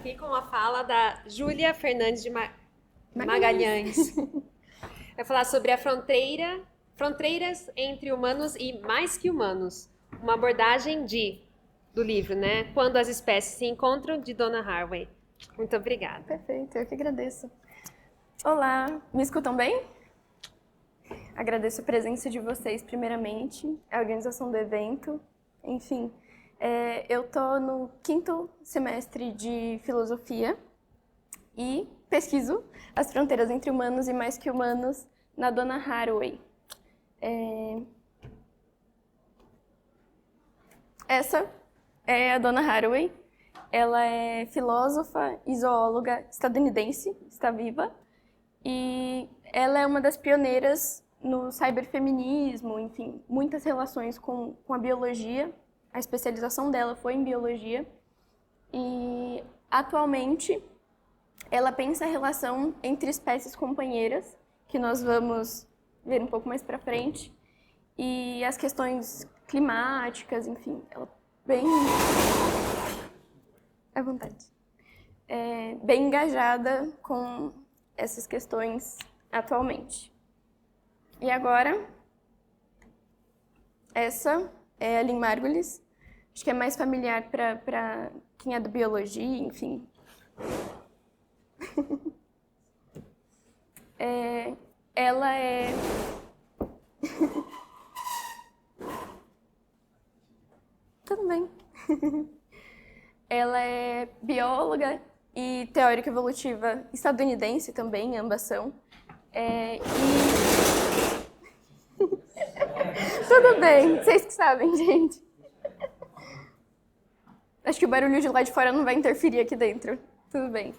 aqui com a fala da Júlia Fernandes de Magalhães. Vai falar sobre a fronteiras entre humanos e mais que humanos. Uma abordagem do livro, né? Quando as espécies se encontram, de Donna Haraway. Muito obrigada. Perfeito, eu que agradeço. Olá, me escutam bem? Agradeço a presença de vocês, primeiramente, a organização do evento, enfim. Eu estou no 5º semestre de filosofia e pesquiso as fronteiras entre humanos e mais que humanos na Donna Haraway. Essa é a Donna Haraway. Ela é filósofa e zoóloga estadunidense, está viva, e ela é uma das pioneiras no cyberfeminismo, enfim, muitas relações com a biologia. A especialização dela foi em biologia e, atualmente, ela pensa a relação entre espécies companheiras, que nós vamos ver um pouco mais para frente, e as questões climáticas, enfim, ela bem à vontade, bem engajada com essas questões atualmente. E agora, essa é a Lynn Margulis. Acho que é mais familiar para quem é da biologia, enfim. Ela é... Tudo bem. Ela é bióloga e teórica evolutiva estadunidense também, ambas são. Tudo bem, vocês que sabem, gente. Acho que o barulho de lá de fora não vai interferir aqui dentro. Tudo bem.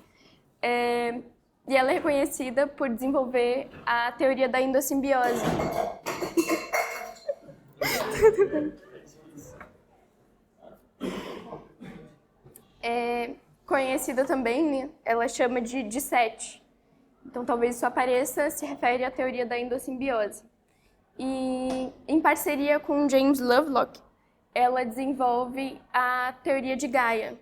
E ela é reconhecida por desenvolver a teoria da endossimbiose. Tudo bem. Conhecida também, né? Ela chama de SET. Então, talvez isso apareça, se refere à teoria da endossimbiose. E, em parceria com James Lovelock, ela desenvolve a teoria de Gaia,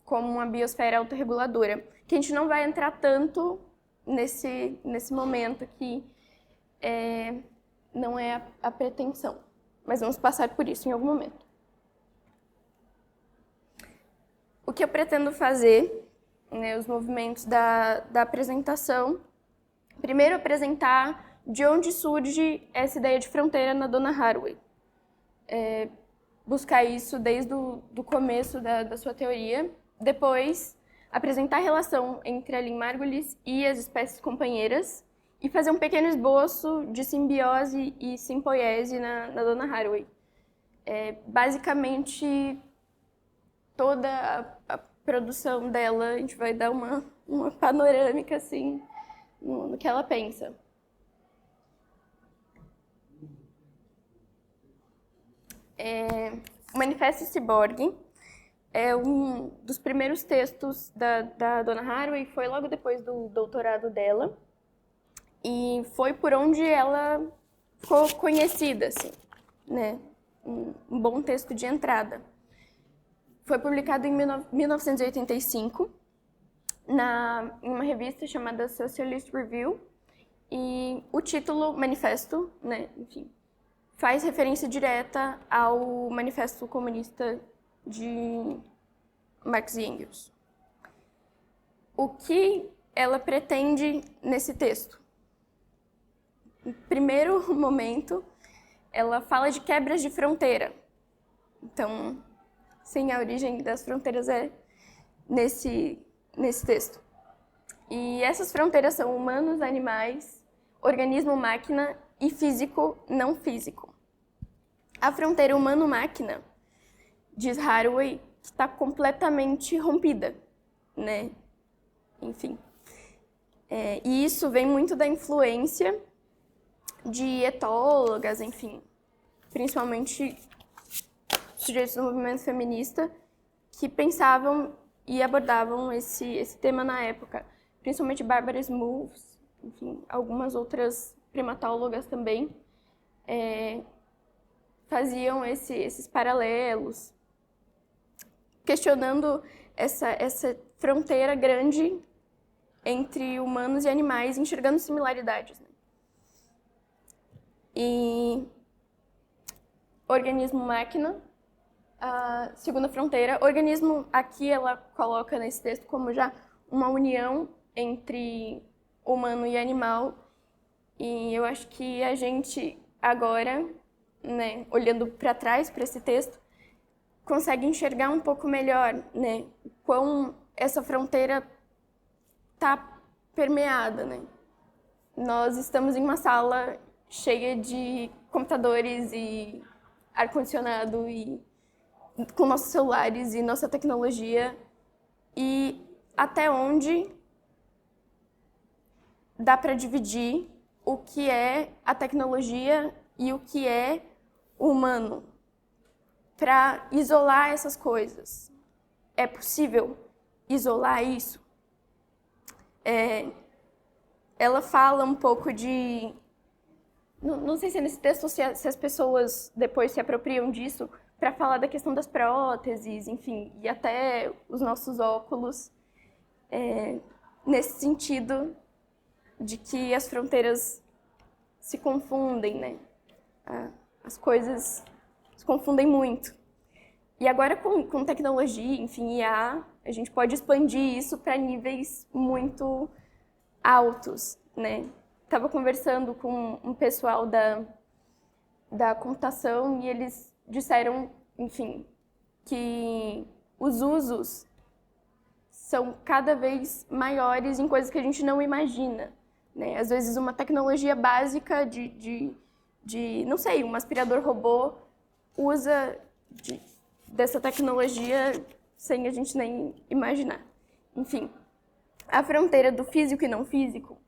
como uma biosfera autorreguladora, que a gente não vai entrar tanto nesse momento, que não é a pretensão, mas vamos passar por isso em algum momento. O que eu pretendo fazer, né, os movimentos da apresentação, primeiro apresentar de onde surge essa ideia de fronteira na Donna Haraway. Buscar isso desde o começo da sua teoria. Depois, apresentar a relação entre a Lynn Margulis e as espécies companheiras e fazer um pequeno esboço de simbiose e simpoiese na Donna Haraway. Basicamente, toda a produção dela, a gente vai dar uma panorâmica assim, no que ela pensa. O Manifesto Ciborgue é um dos primeiros textos da Donna Haraway, foi logo depois do doutorado dela, e foi por onde ela ficou conhecida, assim, né? Um bom texto de entrada. Foi publicado em 1985, em uma revista chamada Socialist Review, e o título, Manifesto, né, enfim, faz referência direta ao Manifesto Comunista de Marx e Engels. O que ela pretende nesse texto? No primeiro momento, ela fala de quebras de fronteira. Então, sim, a origem das fronteiras é nesse texto. E essas fronteiras são humanos, animais, organismo-máquina e físico-não físico. A fronteira humano-máquina, diz Haraway, está completamente rompida, né? Enfim. E isso vem muito da influência de etólogas, enfim, principalmente sujeitos do movimento feminista, que pensavam e abordavam esse tema na época. Principalmente Barbara Smoothes, enfim, algumas outras primatólogas também faziam esses paralelos, questionando essa fronteira grande entre humanos e animais, enxergando similaridades, né? E organismo-máquina, a segunda fronteira. Organismo, aqui ela coloca nesse texto como já uma união entre humano e animal. E eu acho que a gente agora, né, olhando para trás para esse texto, consegue enxergar um pouco melhor, né, quão essa fronteira está permeada, né? Nós estamos em uma sala cheia de computadores e ar-condicionado e com nossos celulares e nossa tecnologia, e até onde dá para dividir o que é a tecnologia e o que é o humano, para isolar essas coisas. É possível isolar isso? Ela fala um pouco de... Não sei se é nesse texto ou se as pessoas depois se apropriam disso para falar da questão das próteses, enfim, e até os nossos óculos, nesse sentido de que as fronteiras se confundem, né? As coisas se confundem muito. E agora com tecnologia, enfim, IA, a gente pode expandir isso para níveis muito altos, né? Estava conversando com um pessoal da computação e eles disseram, enfim, que os usos são cada vez maiores em coisas que a gente não imagina, né? Às vezes uma tecnologia básica não sei, um aspirador robô usa dessa tecnologia sem a gente nem imaginar. Enfim, a fronteira do físico e não físico,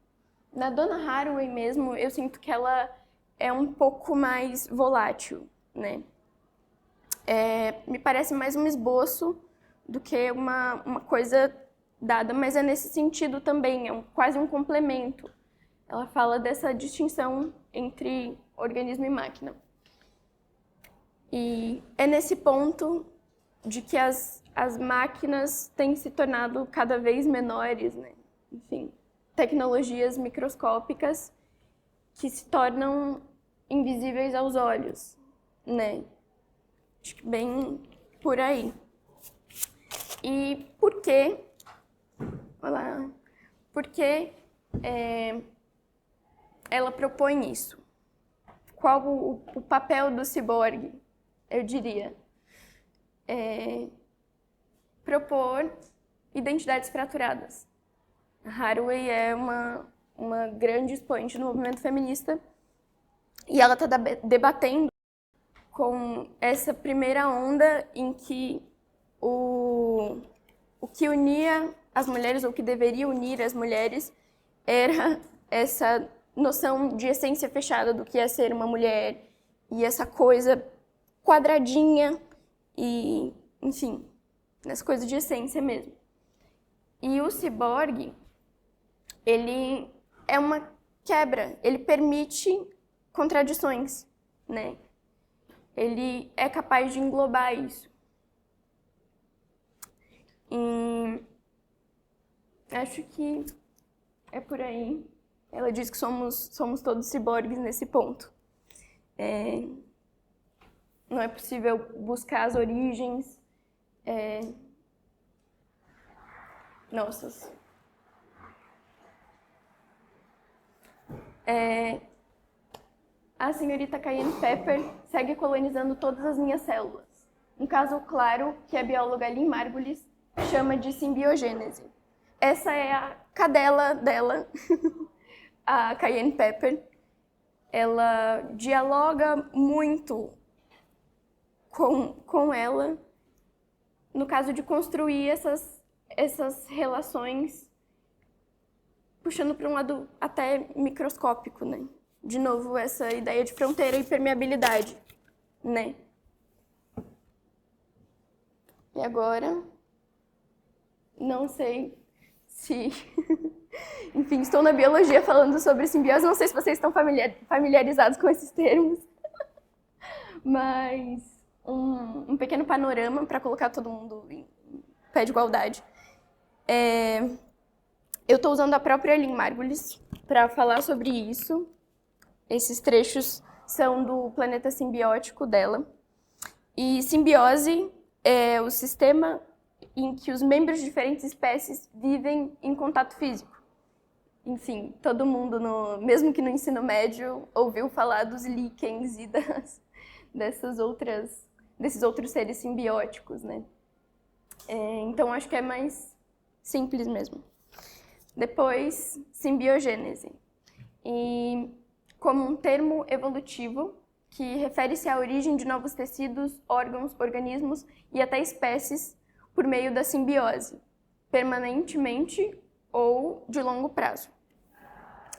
na Donna Haraway mesmo, eu sinto que ela é um pouco mais volátil, né? Me parece mais um esboço do que uma coisa dada, mas é nesse sentido também, quase um complemento. Ela fala dessa distinção entre organismo e máquina. E é nesse ponto de que as máquinas têm se tornado cada vez menores, né? Enfim, tecnologias microscópicas que se tornam invisíveis aos olhos, né? Acho que bem por aí. E por quê? Olá. Por que ela propõe isso? Qual o papel do ciborgue, eu diria? Propor identidades fraturadas. A Haraway é uma grande expoente no movimento feminista e ela está debatendo com essa primeira onda em que o que unia as mulheres, ou o que deveria unir as mulheres, era essa noção de essência fechada do que é ser uma mulher e essa coisa quadradinha e, enfim, essa coisa de essência mesmo. E o ciborgue, ele é uma quebra, ele permite contradições, né? Ele é capaz de englobar isso. E acho que é por aí. Ela diz que somos todos ciborgues nesse ponto. Não é possível buscar as origens. Nossas. A senhorita Cayenne Pepper segue colonizando todas as minhas células. Um caso claro que a bióloga Lynn Margulis chama de simbiogênese. Essa é a cadela dela, a Cayenne Pepper. Ela dialoga muito com ela no caso de construir essas relações, puxando para um lado até microscópico, né? De novo, essa ideia de fronteira e permeabilidade, né? E agora, não sei se... Enfim, estou na biologia falando sobre simbiose, não sei se vocês estão familiarizados com esses termos, mas um pequeno panorama para colocar todo mundo em pé de igualdade. Eu estou usando a própria Lynn Margulis para falar sobre isso. Esses trechos são do Planeta Simbiótico dela. E simbiose é o sistema em que os membros de diferentes espécies vivem em contato físico. Enfim, todo mundo, mesmo que no ensino médio, ouviu falar dos líquens e desses outros seres simbióticos, né? Então, acho que é mais simples mesmo. Depois, simbiogênese. E como um termo evolutivo que refere-se à origem de novos tecidos, órgãos, organismos e até espécies por meio da simbiose, permanentemente ou de longo prazo.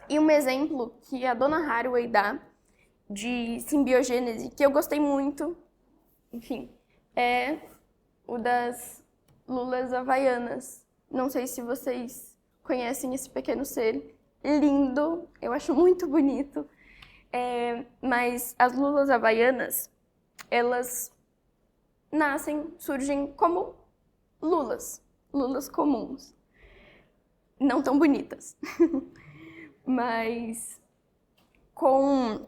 E um exemplo que a Donna Haraway dá de simbiogênese, que eu gostei muito, enfim, é o das lulas havaianas. Não sei se vocês conhecem esse pequeno ser lindo, eu acho muito bonito. Mas as lulas havaianas, elas surgem como lulas comuns. Não tão bonitas. Mas com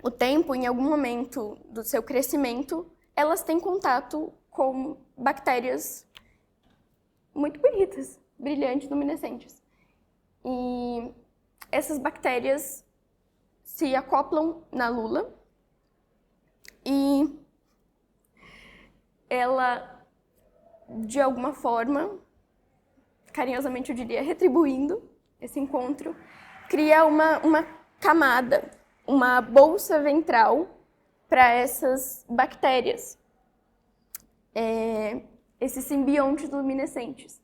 o tempo, em algum momento do seu crescimento, elas têm contato com bactérias muito bonitas, brilhantes, luminescentes. E essas bactérias se acoplam na lula e ela, de alguma forma, carinhosamente eu diria, retribuindo esse encontro, cria uma camada, uma bolsa ventral para essas bactérias, esses simbiontes luminescentes.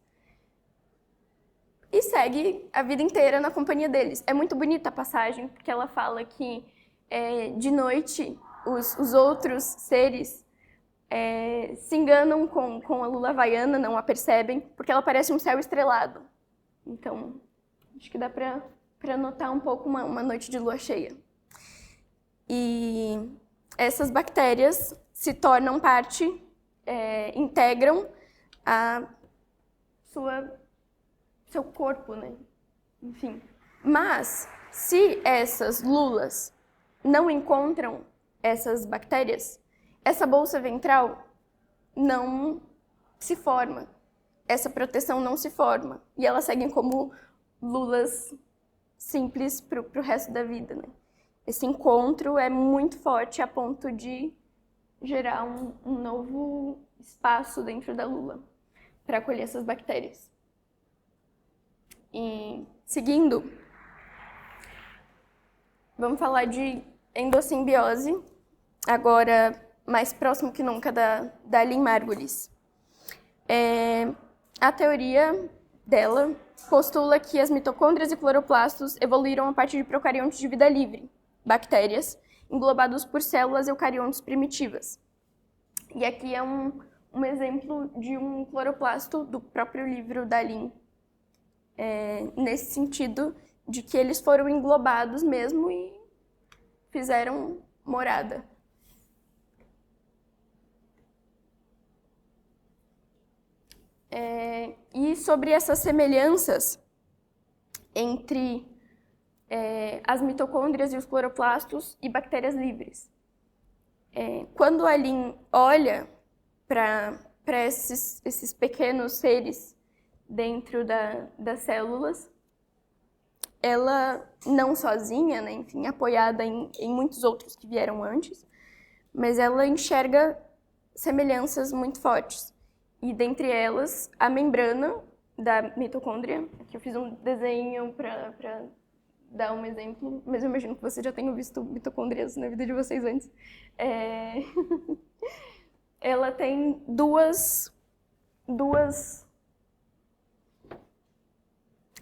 E segue a vida inteira na companhia deles. É muito bonita a passagem, porque ela fala que de noite os outros seres se enganam com a lula havaiana, não a percebem, porque ela parece um céu estrelado. Então, acho que dá para notar um pouco uma noite de lua cheia. E essas bactérias se tornam parte, integram a seu corpo, né? Enfim. Mas, se essas lulas não encontram essas bactérias, essa bolsa ventral não se forma. Essa proteção não se forma. E elas seguem como lulas simples para o resto da vida, né? Esse encontro é muito forte a ponto de gerar um novo espaço dentro da lula para acolher essas bactérias. E seguindo, vamos falar de endossimbiose, agora mais próximo que nunca da Lynn Margulis. A teoria dela postula que as mitocôndrias e cloroplastos evoluíram a partir de procariontes de vida livre, bactérias, englobados por células eucariontes primitivas. E aqui é um exemplo de um cloroplasto do próprio livro da Lynn, nesse sentido de que eles foram englobados mesmo e fizeram morada. E sobre essas semelhanças entre as mitocôndrias e os cloroplastos e bactérias livres. Quando a Lynn olha para esses pequenos seres dentro das células, ela não sozinha, né, enfim, apoiada em muitos outros que vieram antes, mas ela enxerga semelhanças muito fortes. E dentre elas, a membrana da mitocôndria. Aqui eu fiz um desenho para dar um exemplo, mas eu imagino que vocês já tenham visto mitocôndrias na vida de vocês antes. Ela tem duas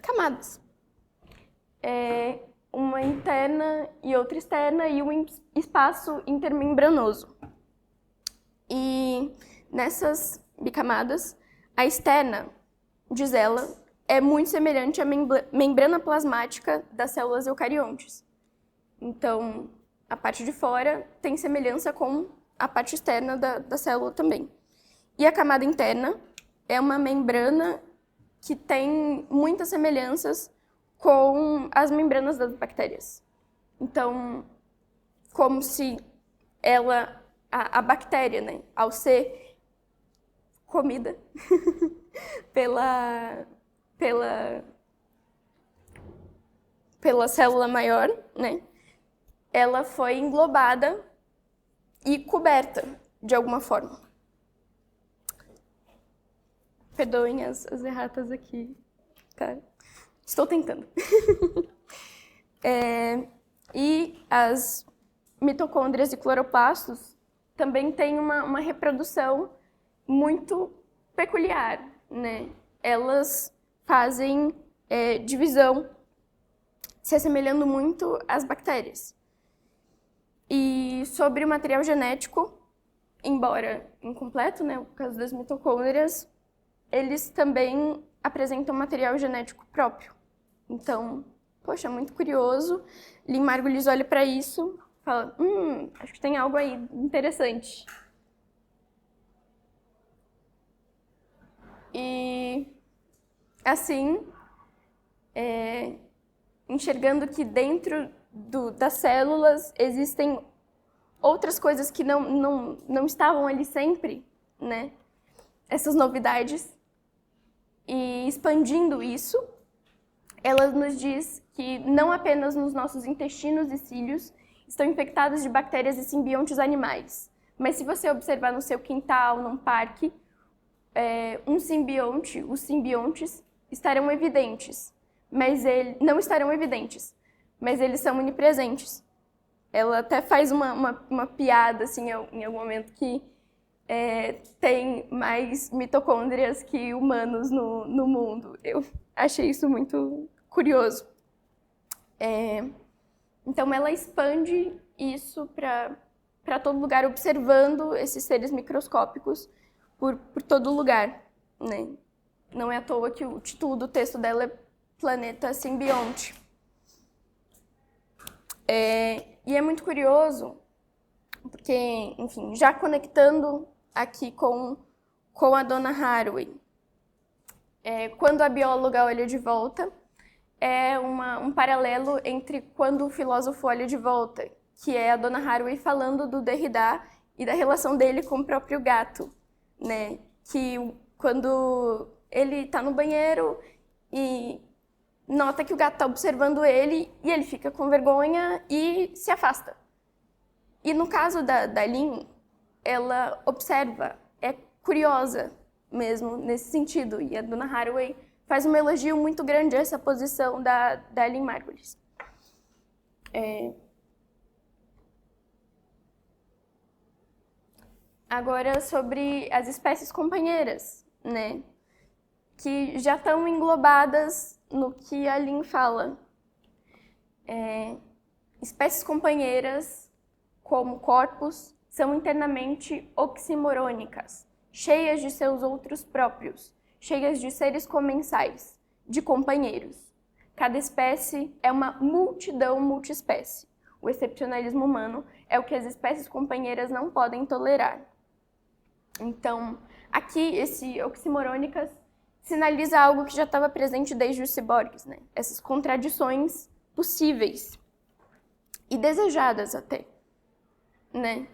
camadas. Uma interna e outra externa e um espaço intermembranoso. E nessas bicamadas, a externa, diz ela, é muito semelhante à membrana plasmática das células eucariontes. Então, a parte de fora tem semelhança com a parte externa da célula também. E a camada interna é uma membrana que tem muitas semelhanças com as membranas das bactérias. Então, como se a bactéria, né, ao ser comida pela célula maior, né, ela foi englobada e coberta de alguma forma. Perdoem as erratas aqui, tá? Estou tentando. E as mitocôndrias e cloroplastos também têm uma reprodução muito peculiar, né? Elas fazem divisão, se assemelhando muito às bactérias. E sobre o material genético, embora incompleto, né, no caso das mitocôndrias, eles também apresentam material genético próprio. Então, poxa, muito curioso. Lynn Margulis olha para isso e fala, acho que tem algo aí interessante. E, assim, enxergando que dentro das células existem outras coisas que não estavam ali sempre, né? Essas novidades. E expandindo isso, ela nos diz que não apenas nos nossos intestinos e cílios estão infectados de bactérias e simbiontes animais, mas se você observar no seu quintal, num parque, os simbiontes estarão evidentes, mas não estarão evidentes, mas eles são onipresentes. Ela até faz uma piada assim, em algum momento que tem mais mitocôndrias que humanos no mundo. Eu achei isso muito curioso. Então, ela expande isso para todo lugar, observando esses seres microscópicos por todo lugar, né? Não é à toa que o título do texto dela é Planeta Simbionte. E é muito curioso, porque, enfim, já conectando aqui com a Donna Haraway, quando a bióloga olha de volta, é um paralelo entre quando o filósofo olha de volta, que é a Donna Haraway falando do Derrida e da relação dele com o próprio gato, né? Que quando ele está no banheiro e nota que o gato está observando ele e ele fica com vergonha e se afasta. E no caso da Lynn, ela observa, é curiosa mesmo nesse sentido. E a Donna Haraway faz um elogio muito grande a essa posição da Lynn Margulis. Agora sobre as espécies companheiras, né? Que já estão englobadas no que a Lynn fala. Espécies companheiras, como corpos, são internamente oximorônicas, cheias de seus outros próprios, cheias de seres comensais, de companheiros. Cada espécie é uma multidão multiespécie. O excepcionalismo humano é o que as espécies companheiras não podem tolerar. Então, aqui, esse oximorônicas sinaliza algo que já estava presente desde os ciborgues, né? Essas contradições possíveis e desejadas até, né?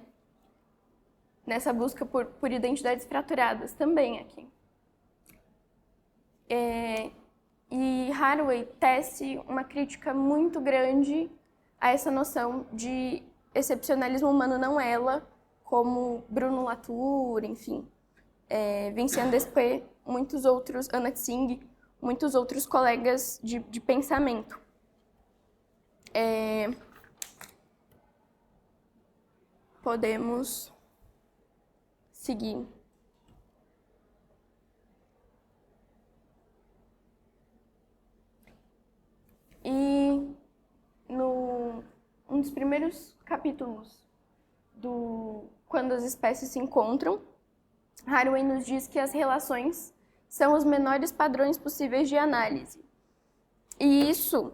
Nessa busca por identidades fraturadas também aqui. E Haraway tece uma crítica muito grande a essa noção de excepcionalismo humano, não ela, como Bruno Latour, enfim, Vincent Desprez, muitos outros, Anna Tsing, muitos outros colegas de pensamento. Podemos seguir. E um dos primeiros capítulos do Quando as Espécies se Encontram, Haraway nos diz que as relações são os menores padrões possíveis de análise. E isso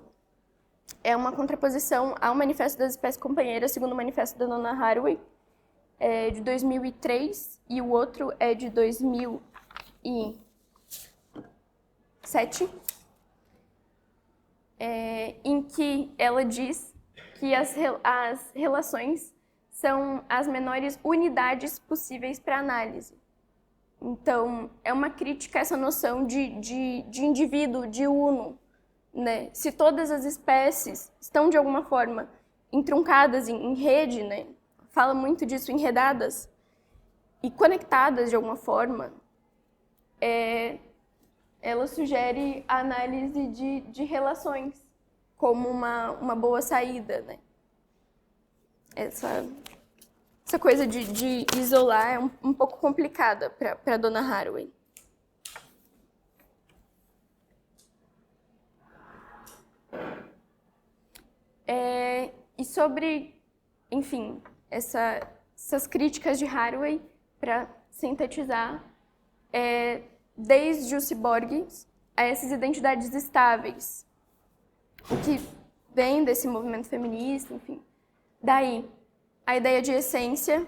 é uma contraposição ao Manifesto das Espécies Companheiras, segundo o Manifesto da Donna Haraway, de 2003, e o outro é de 2000 e... 7, em que ela diz que as relações são as menores unidades possíveis para análise. Então, é uma crítica a essa noção de indivíduo, de uno, né? Se todas as espécies estão, de alguma forma, entruncadas em rede, né? Fala muito disso, enredadas e conectadas de alguma forma, ela sugere a análise de relações como uma boa saída, né? Essa coisa de isolar é um pouco complicada para Donna Haraway. E sobre, enfim, essas críticas de Haraway, para sintetizar, desde os ciborgues a essas identidades estáveis, o que vem desse movimento feminista, enfim. Daí, a ideia de essência,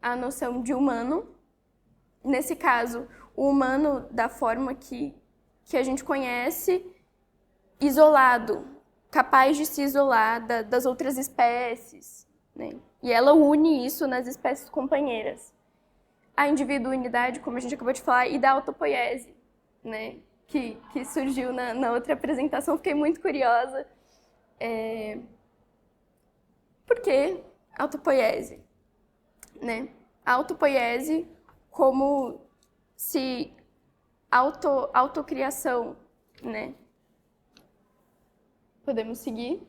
a noção de humano, nesse caso, o humano da forma que a gente conhece, isolado, capaz de se isolar das outras espécies, né? E ela une isso nas espécies companheiras. A individualidade, como a gente acabou de falar, e da autopoiese, né? Que surgiu na outra apresentação. Fiquei muito curiosa. Por que autopoiese? Né? A autopoiese como se autocriação, né? Podemos seguir.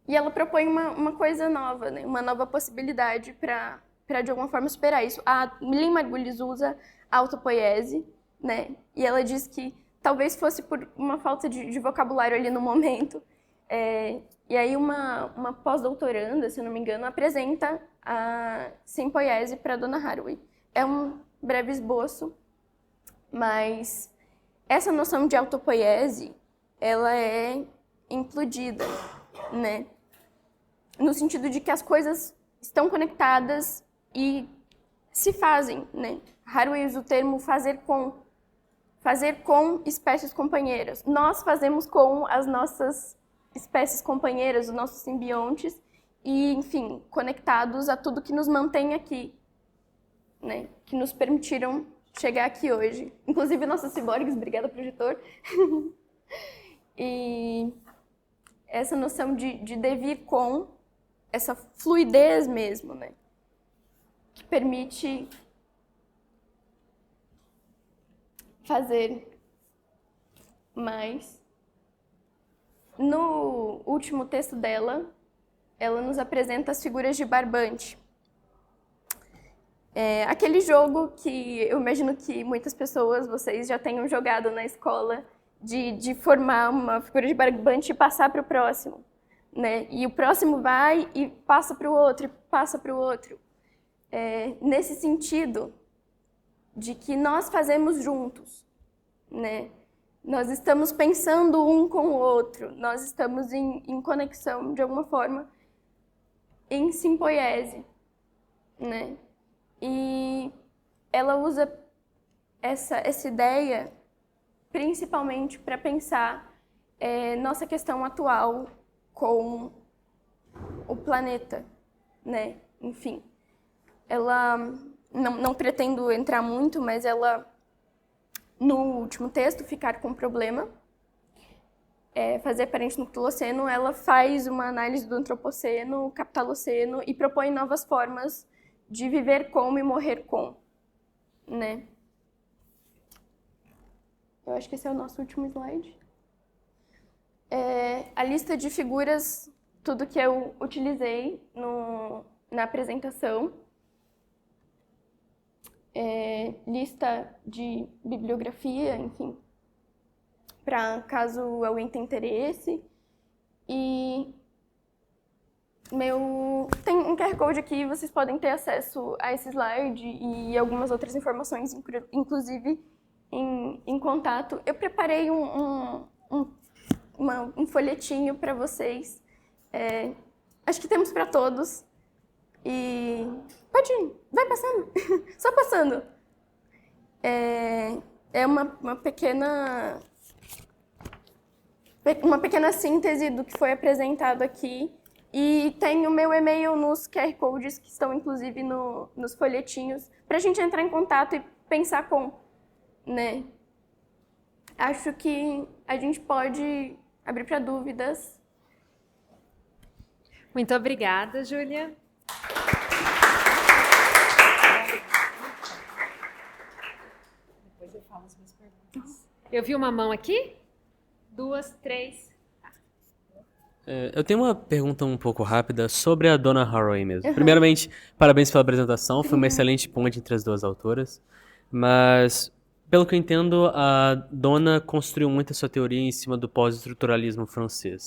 E ela propõe uma coisa nova, né? Uma nova possibilidade para de alguma forma superar isso. A Lynn Margulis usa a autopoiese, né? E ela diz que talvez fosse por uma falta de vocabulário ali no momento. E aí uma pós-doutoranda, se eu não me engano, apresenta a simpoiese para Donna Haraway. É um breve esboço, mas essa noção de autopoiese, ela é implodida, né? No sentido de que as coisas estão conectadas e se fazem, né? Haraway usa o termo fazer com espécies companheiras. Nós fazemos com as nossas espécies companheiras, os nossos simbiontes, e, enfim, conectados a tudo que nos mantém aqui, né? Que nos permitiram chegar aqui hoje. Inclusive nossos ciborgues, obrigada, projetor. E essa noção de devir com, essa fluidez mesmo, né? Que permite fazer mais. No último texto dela, ela nos apresenta as figuras de barbante. Aquele jogo que eu imagino que muitas pessoas, vocês já tenham jogado na escola, de formar uma figura de barbante e passar para o próximo, né? E o próximo vai e passa para o outro, e passa para o outro. Nesse sentido de que nós fazemos juntos, né? Nós estamos pensando um com o outro, nós estamos em conexão, de alguma forma, em simpoiese, né? E ela usa essa ideia principalmente para pensar nossa questão atual com o planeta, né? Enfim, ela, não pretendo entrar muito, mas ela, no último texto, Ficar com Problema, fazer parente no Holoceno, ela faz uma análise do Antropoceno, Capitaloceno e propõe novas formas de viver com e morrer com, né? Eu acho que esse é o nosso último slide. A lista de figuras, tudo que eu utilizei na apresentação. Lista de bibliografia, enfim, para caso alguém tenha interesse. E tem um QR Code aqui, vocês podem ter acesso a esse slide e algumas outras informações, inclusive em contato. Eu preparei um folhetinho para vocês. Acho que temos para todos. E pode ir, vai passando, só passando. é uma pequena síntese do que foi apresentado aqui. E tem o meu e-mail nos QR Codes, que estão inclusive nos folhetinhos, para a gente entrar em contato e pensar né? Acho que a gente pode abrir para dúvidas. Muito obrigada, Júlia. Depois eu falo as minhas perguntas. Eu vi uma mão aqui? 2, 3. Eu tenho uma pergunta um pouco rápida sobre a Donna Haraway mesmo. Primeiramente, parabéns pela apresentação, foi uma excelente ponte entre as duas autoras. Mas, pelo que eu entendo, a Donna construiu muito a sua teoria em cima do pós-estruturalismo francês.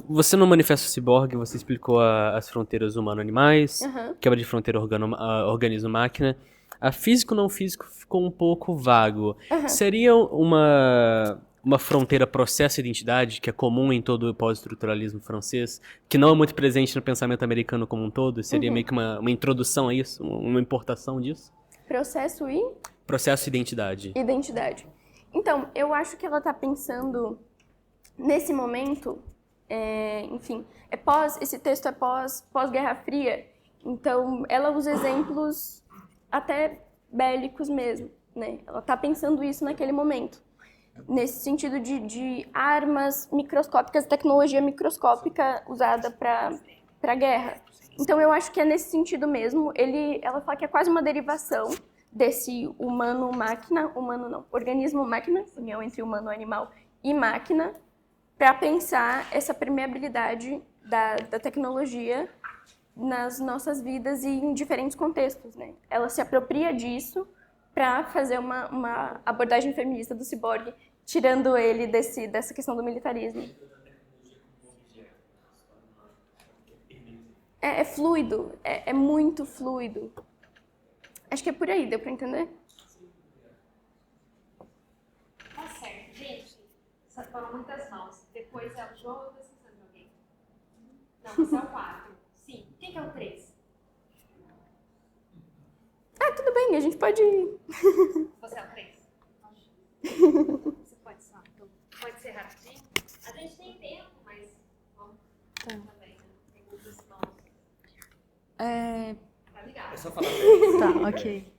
Você no Manifesto Ciborgue, você explicou as fronteiras humano-animais, quebra de fronteira organismo-máquina. A físico-não físico ficou um pouco vago. Seria uma fronteira processo-identidade, que é comum em todo o pós-estruturalismo francês, que não é muito presente no pensamento americano como um todo? Seria meio que uma introdução a isso, uma importação disso? Processo e? Processo-identidade. Identidade. Então, eu acho que ela está pensando, nesse momento, enfim, esse texto é pós-Guerra Fria, então ela usa exemplos até bélicos mesmo, né? Ela está pensando isso naquele momento. Nesse sentido de armas microscópicas, tecnologia microscópica usada para a guerra. Então, eu acho que é nesse sentido mesmo. Ela fala que é quase uma derivação desse organismo-máquina, união entre humano, animal e máquina, para pensar essa permeabilidade da tecnologia nas nossas vidas e em diferentes contextos, né? Ela se apropria disso para fazer uma abordagem feminista do ciborgue, tirando ele dessa questão do militarismo. É fluido, é muito fluido. Acho que é por aí, deu para entender? Tá certo, gente. Foram muitas mãos. Depois é o João, eu tô esquecendo de alguém. Não, você é o 4. Sim. Quem que é o 3? Tudo bem, a gente pode ir. Você é o 3? Você pode só. Então, pode ser rapidinho. A gente tem tempo, mas vamos também, né? Tem muitas mãos. Tá ligado? É só falar. Tá, ok.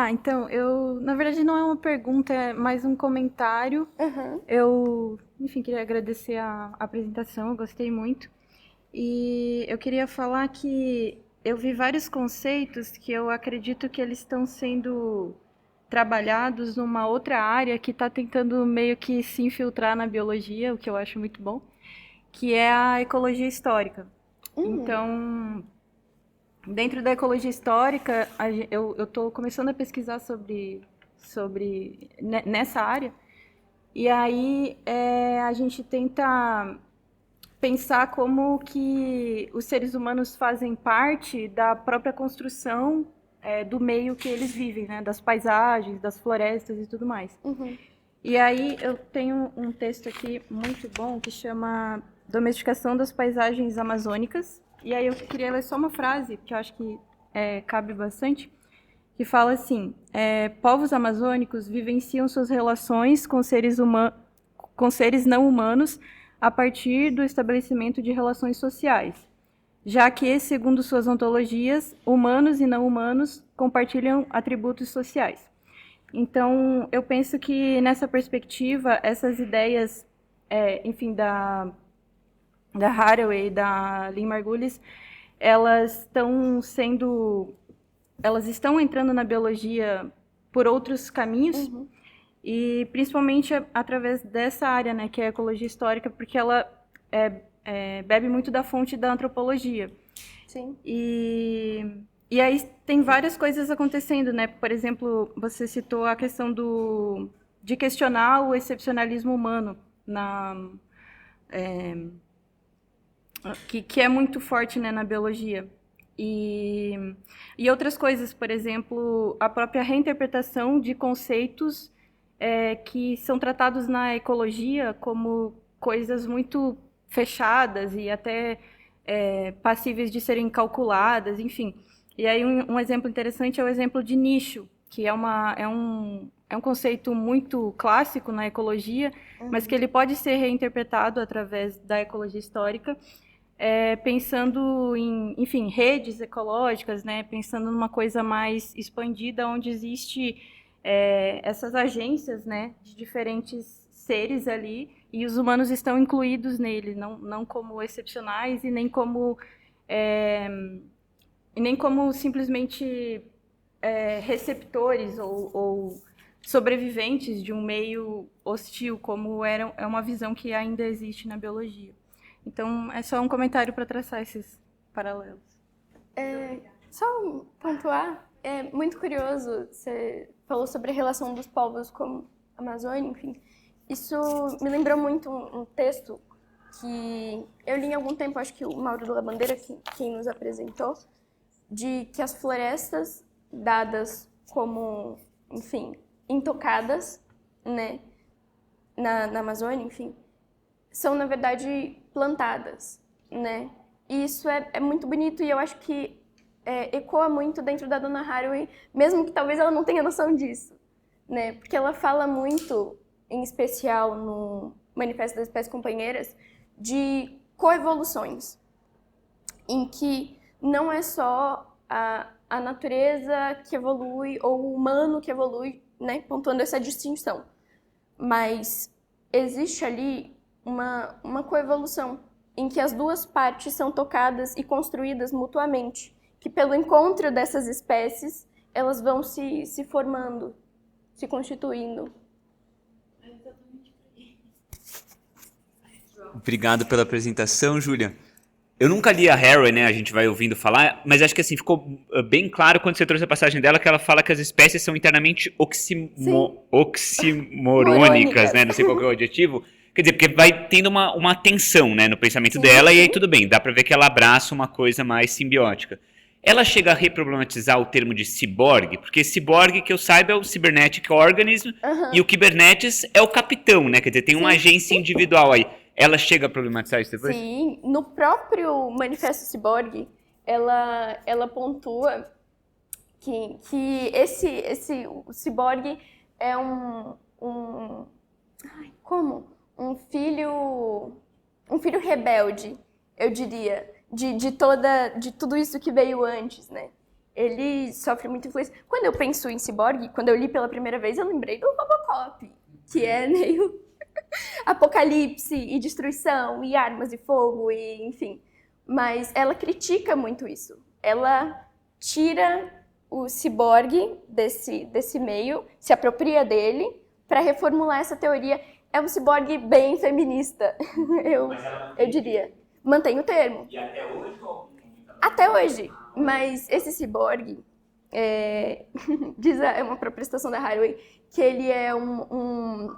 Então, na verdade não é uma pergunta, é mais um comentário. Eu, enfim, queria agradecer a apresentação, eu gostei muito. E eu queria falar que eu vi vários conceitos que eu acredito que eles estão sendo trabalhados numa outra área que está tentando meio que se infiltrar na biologia, o que eu acho muito bom, que é a ecologia histórica. Então, dentro da ecologia histórica, eu estou começando a pesquisar nessa área, e aí a gente tenta pensar como que os seres humanos fazem parte da própria construção do meio que eles vivem, né? Das paisagens, das florestas e tudo mais. E aí eu tenho um texto aqui muito bom que chama Domesticação das Paisagens Amazônicas. E aí eu queria ler só uma frase, que eu acho que cabe bastante, que fala assim: povos amazônicos vivenciam suas relações com seres não humanos a partir do estabelecimento de relações sociais, já que, segundo suas ontologias, humanos e não humanos compartilham atributos sociais. Então, eu penso que, nessa perspectiva, essas ideias, enfim, da Haraway e da Lynn Margulis, elas estão entrando na biologia por outros caminhos, e principalmente através dessa área, né, que é a ecologia histórica, porque ela bebe muito da fonte da antropologia. Sim. E aí tem várias coisas acontecendo, né? Por exemplo, você citou a questão de questionar o excepcionalismo humano, que é muito forte, né, na biologia. E outras coisas, por exemplo, a própria reinterpretação de conceitos que são tratados na ecologia como coisas muito fechadas e até passíveis de serem calculadas, enfim. E aí um exemplo interessante é o exemplo de nicho, que é um conceito muito clássico na ecologia, mas que ele pode ser reinterpretado através da ecologia histórica, pensando em, enfim, redes ecológicas, né? Pensando numa coisa mais expandida, onde existe essas agências, né, de diferentes seres ali, e os humanos estão incluídos nele, não como excepcionais e nem como simplesmente receptores ou sobreviventes de um meio hostil, como é uma visão que ainda existe na biologia. Então, é só um comentário para traçar esses paralelos. Só pontuar, é muito curioso, você falou sobre a relação dos povos com a Amazônia, enfim. Isso me lembrou muito um texto que eu li há algum tempo, acho que o Mauro de Labandeira, quem nos apresentou, de que as florestas dadas como, enfim, intocadas, né, na Amazônia, enfim, são, na verdade, plantadas, né? E isso é muito bonito e eu acho que ecoa muito dentro da Donna Haraway, mesmo que talvez ela não tenha noção disso, né? Porque ela fala muito, em especial no Manifesto das Espécies Companheiras, de coevoluções, em que não é só a natureza que evolui ou o humano que evolui, né? Pontuando essa distinção, mas existe ali uma coevolução em que as duas partes são tocadas e construídas mutuamente, que pelo encontro dessas espécies, elas vão se formando, se constituindo. Obrigado pela apresentação, Júlia. Eu nunca li a Haraway, né? A gente vai ouvindo falar, mas acho que assim ficou bem claro quando você trouxe a passagem dela que ela fala que as espécies são internamente oximorônicas, né? Não sei qual que é o adjetivo. Quer dizer, porque vai tendo uma tensão, né, no pensamento dela, e aí tudo bem, dá pra ver que ela abraça uma coisa mais simbiótica. Ela chega a reproblematizar o termo de ciborgue, porque ciborgue, que eu saiba, é o cybernetic organism, e o Kubernetes é o capitão, né? Quer dizer, tem uma agência individual aí. Ela chega a problematizar isso depois? Sim, no próprio Manifesto Ciborgue, ela pontua que o ciborgue é um filho rebelde, eu diria, de tudo isso que veio antes, né? Ele sofre muita influência. Quando eu penso em ciborgue, quando eu li pela primeira vez, eu lembrei do Robocop, que é meio apocalipse e destruição e armas e fogo e enfim. Mas ela critica muito isso. Ela tira o ciborgue desse meio, se apropria dele para reformular essa teoria. É um ciborgue bem feminista, eu diria. Mantém o termo. E até hoje? Até hoje. Mas esse ciborgue, é uma protestação da Haraway, que ele é um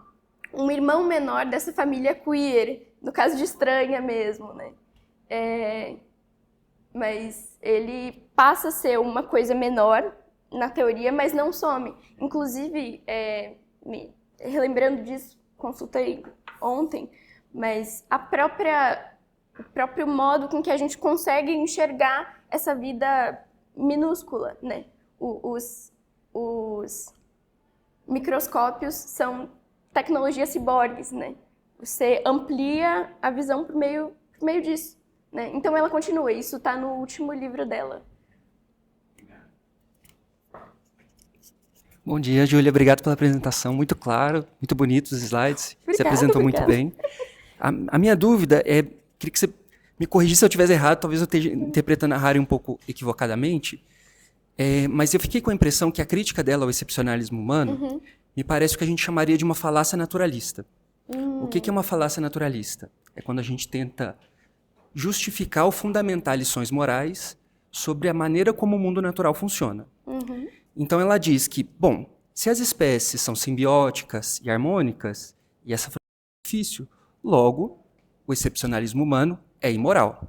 irmão menor dessa família queer, no caso de estranha mesmo, né? Mas ele passa a ser uma coisa menor na teoria, mas não some. Inclusive, relembrando disso, consultei ontem, mas o próprio modo com que a gente consegue enxergar essa vida minúscula, né? Os microscópios são tecnologias ciborgues, né? Você amplia a visão por meio disso, né? Então ela continua, isso está no último livro dela. Bom dia, Júlia. Obrigado pela apresentação. Muito claro, muito bonitos os slides. Você apresentou muito bem. A minha dúvida queria que você me corrigisse se eu estiver errado, talvez eu esteja interpretando a Haraway um pouco equivocadamente, mas eu fiquei com a impressão que a crítica dela ao excepcionalismo humano me parece o que a gente chamaria de uma falácia naturalista. O que é uma falácia naturalista? É quando a gente tenta justificar ou fundamentar lições morais sobre a maneira como o mundo natural funciona. Então ela diz que, bom, se as espécies são simbióticas e harmônicas, e essa foi difícil, logo, o excepcionalismo humano é imoral.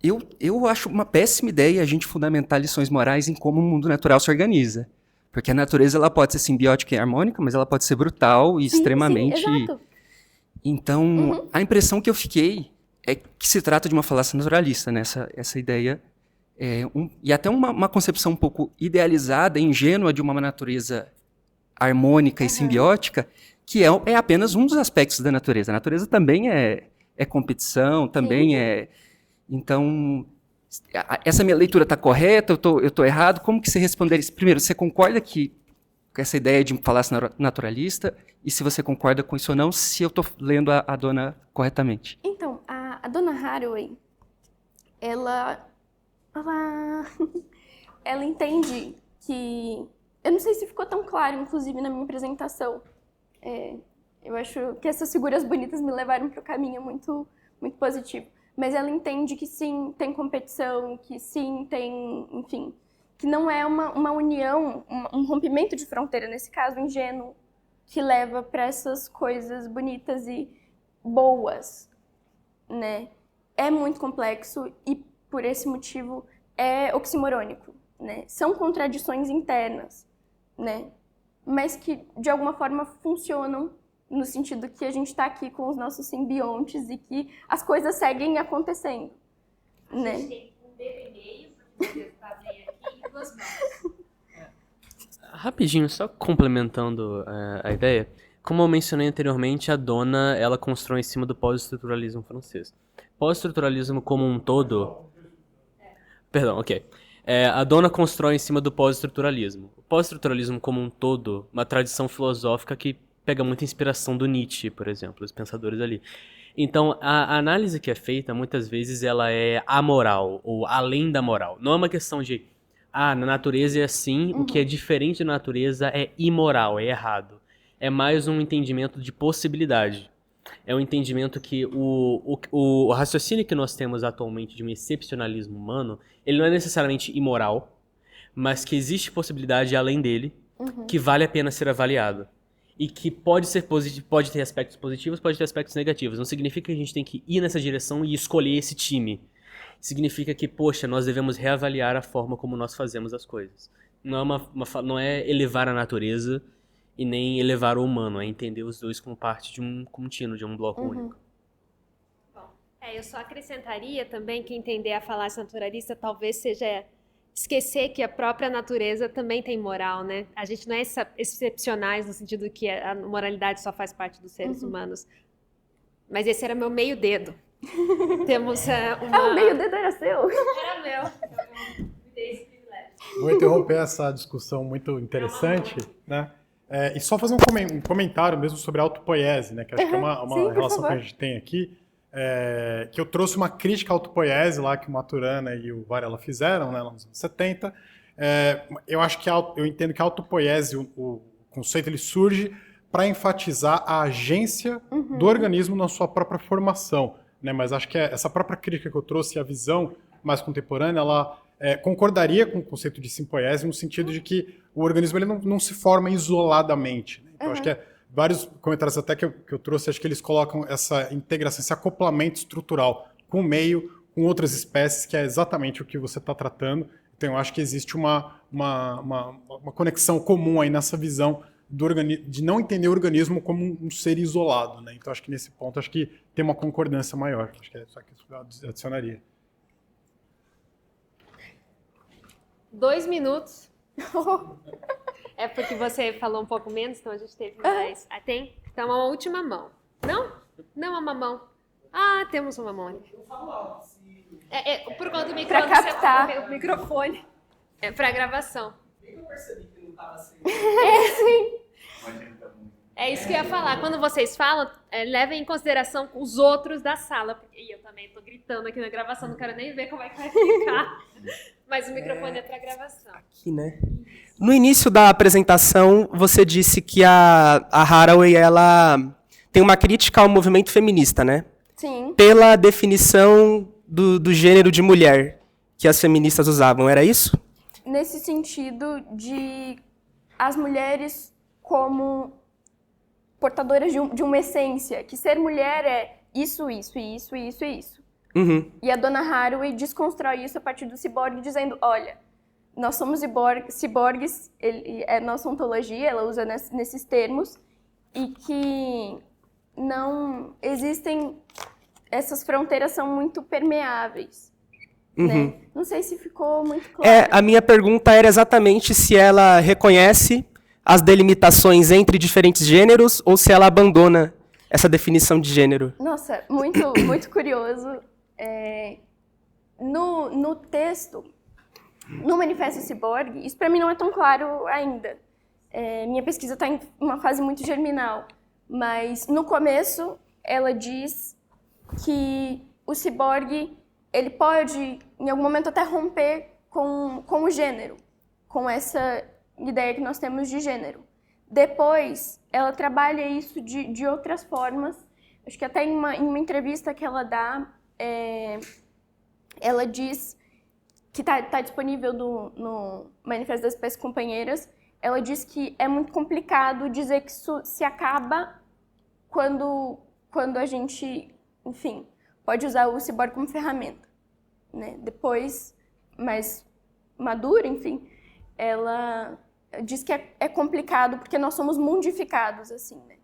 Eu acho uma péssima ideia a gente fundamentar lições morais em como o mundo natural se organiza. Porque a natureza ela pode ser simbiótica e harmônica, mas ela pode ser brutal e extremamente... Sim, exato. Então, a impressão que eu fiquei é que se trata de uma falácia naturalista, né? Essa ideia e até uma concepção um pouco idealizada, ingênua de uma natureza harmônica e simbiótica, que é apenas um dos aspectos da natureza. A natureza também é competição, também é... Então, essa minha leitura está correta? Eu tô errado? Como que você responderia? Primeiro, você concorda com essa ideia de falácia naturalista? E se você concorda com isso ou não, se eu estou lendo a Donna corretamente? Então, a Donna Haraway, ela entende que... Eu não sei se ficou tão claro, inclusive, na minha apresentação. Eu acho que essas figuras bonitas me levaram para o caminho muito, muito positivo. Mas ela entende que sim, tem competição, que sim, tem, enfim, que não é uma união, um rompimento de fronteira, nesse caso, ingênuo, que leva para essas coisas bonitas e boas, né? É muito complexo e, por esse motivo, é oximorônico, né? São contradições internas, né? Mas que, de alguma forma, funcionam no sentido que a gente está aqui com os nossos simbiontes e que as coisas seguem acontecendo, né? A gente tem um dedo e meio para poder fazer aqui e 2 mãos. Rapidinho, só complementando a ideia, como eu mencionei anteriormente, a Donna, ela constrói em cima do pós-estruturalismo francês. Pós-estruturalismo como um todo... Perdão, ok. A Donna constrói em cima do pós-estruturalismo. O pós-estruturalismo como um todo, uma tradição filosófica que pega muita inspiração do Nietzsche, por exemplo, os pensadores ali. Então, a análise que é feita, muitas vezes, ela é amoral, ou além da moral. Não é uma questão de, na natureza é assim, o que é diferente da natureza é imoral, é errado. É mais um entendimento de possibilidade. É um entendimento que o raciocínio que nós temos atualmente de um excepcionalismo humano, ele não é necessariamente imoral, mas que existe possibilidade além dele, que vale a pena ser avaliado. E que pode ter aspectos positivos, pode ter aspectos negativos. Não significa que a gente tem que ir nessa direção e escolher esse time. Significa que, poxa, nós devemos reavaliar a forma como nós fazemos as coisas. Não é elevar a natureza e nem elevar o humano, é entender os dois como parte de um contínuo, de um bloco único. Bom, eu só acrescentaria também que entender a falácia naturalista talvez seja esquecer que a própria natureza também tem moral, né? A gente não é excepcionais no sentido que a moralidade só faz parte dos seres humanos. Mas esse era meu meio dedo. Temos o meio dedo era seu? Era meu. Eu me dei esse privilégio. Vou interromper essa discussão muito interessante, né? E só fazer um comentário mesmo sobre a autopoiese, né? Que acho que é uma relação que a gente tem aqui. Que eu trouxe uma crítica à autopoiese lá que o Maturana e o Varela fizeram, né, nos anos 70. Eu acho que eu entendo que a autopoiese, o conceito, ele surge para enfatizar a agência do organismo na sua própria formação, né? Mas acho que essa própria crítica que eu trouxe, a visão mais contemporânea, ela concordaria com o conceito de simpoiese no sentido de que o organismo ele não se forma isoladamente, né? Então acho que vários comentários até que eu trouxe, acho que eles colocam essa integração, esse acoplamento estrutural com o meio, com outras espécies, que é exatamente o que você está tratando. Então, eu acho que existe uma conexão comum aí nessa visão de não entender o organismo como um ser isolado, né? Então, acho que nesse ponto, acho que tem uma concordância maior. Acho que é só que eu adicionaria. 2 minutos. É porque você falou um pouco menos, então a gente teve mais. Tem? Então, uma última mão. Não? Não uma mão. Temos uma mão ali. Por conta do microfone. Pra captar. O microfone. É pra gravação. Eu percebi que não tava sendo. Sim. É isso que eu ia falar. Quando vocês falam, levem em consideração os outros da sala. E eu também tô gritando aqui na gravação, não quero nem ver como é que vai ficar. Mas o microfone é pra gravação. Aqui, né? No início da apresentação, você disse que a Haraway, ela tem uma crítica ao movimento feminista, né? Sim. Pela definição do gênero de mulher que as feministas usavam, era isso? Nesse sentido de as mulheres como portadoras de uma essência, que ser mulher é isso, isso, isso, isso e isso. E a Donna Haraway desconstrói isso a partir do ciborgue, dizendo, olha, nós somos ciborgues, nossa ontologia, ela usa nesses termos, e que não existem, essas fronteiras são muito permeáveis, né? Não sei se ficou muito claro. A minha pergunta era exatamente se ela reconhece as delimitações entre diferentes gêneros ou se ela abandona essa definição de gênero. Nossa, muito, muito curioso. No texto, no Manifesto Ciborgue, isso para mim não é tão claro ainda. Minha pesquisa está em uma fase muito germinal, mas no começo ela diz que o ciborgue ele pode, em algum momento, até romper com o gênero, com essa ideia que nós temos de gênero. Depois, ela trabalha isso de outras formas. Acho que até em uma entrevista que ela dá, ela diz, que está disponível no Manifesto das Espécies Companheiras, ela diz que é muito complicado dizer que isso se acaba quando a gente, enfim, pode usar o ciborgue como ferramenta, né? Depois, mais madura, enfim, ela diz que é complicado porque nós somos mundificados, assim, né?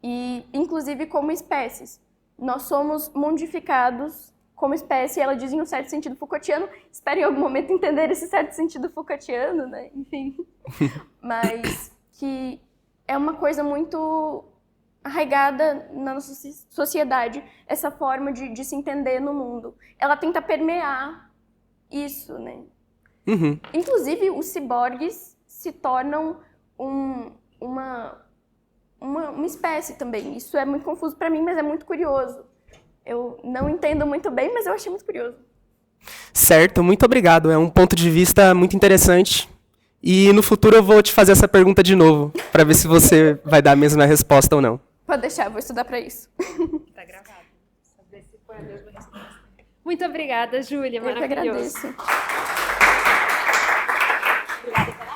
E, inclusive, como espécies. Nós somos mundificados como espécie, e ela diz em um certo sentido Foucaultiano, espero em algum momento entender esse certo sentido Foucaultiano, né? Enfim. Mas que é uma coisa muito arraigada na nossa sociedade, essa forma de se entender no mundo. Ela tenta permear isso, né? Inclusive, os ciborgues se tornam uma espécie também. Isso é muito confuso para mim, mas é muito curioso. Eu não entendo muito bem, mas eu achei muito curioso. Certo, muito obrigado. É um ponto de vista muito interessante. E no futuro eu vou te fazer essa pergunta de novo, para ver se você vai dar a mesma resposta ou não. Pode deixar, vou estudar para isso. Tá gravado. Saber se foi a mesma resposta. Muito obrigada, Júlia. Eu que agradeço. Obrigada.